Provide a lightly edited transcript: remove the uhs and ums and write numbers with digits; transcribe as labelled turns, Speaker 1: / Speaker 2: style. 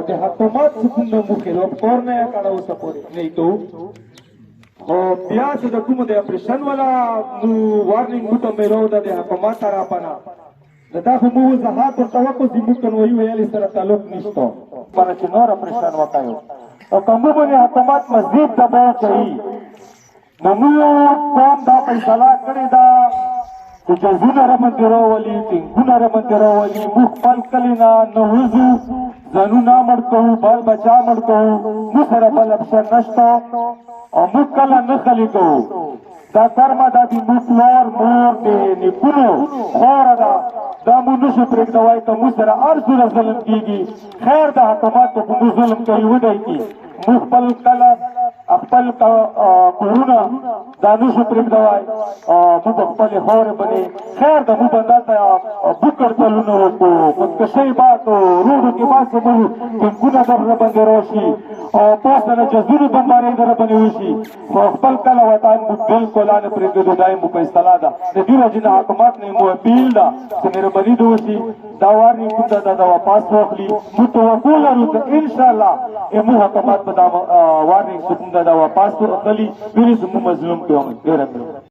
Speaker 1: د حکومت څخه د مخالف کور نه کړه اوسه پورې نه تو خو بیا چې د کوم د اپریشن ولا نو وارنینګ مو ته ملو د حکومت طرفانه دا خو مو وضاحت ورته وکړو چې موږ کنوي ویل سره تعلق نشته پر چې نور اپریشن وکایو او کوم باندې حکومت مزید دباو کوي نو کوم دا فیصله کړې ده چې جزونه رمنځ راولي ټینګونه رمنځ راولي موږ خپل کلی نه وځو ځانونه مړ کوو بال بچا مړ کوو موږ سره بل اپشن نشته او موږ کله نه خالي کوو دا کرمه دا د موږ پلار مور د نیکونو خوره ده دا مو نشو پرېږدوای که موږ سره هر څومره ظلم کېږي خیر د حکومت په موږ ظلم کوي ودی کي موږ خپل کله خپل کورونه دا نشو پرېږدوای موږ په خپلې خاورې باندې خیر د موږ به دلته بوکړ تلونه وکړو خودکشۍ باد روډو کې باد چې موږ ټینګونه در باندې راشي او پاسه نه جزونو بمبارۍ در باندې وشي خو خپل کله وطن موږ بلکل نه پرېږدو دا یې مو فیصله ده د دې وجې نه حکومت نه مو اپیل ده چې مهرباني دې وشي دا وارنینګ کوم ده دا واپس واخلي موږ توقع لرو چې انشاءالله مو حکومت به دا وارنینګ کوم ده دا واپس واخلي ویلې زموږ مظلوم کوي ډېره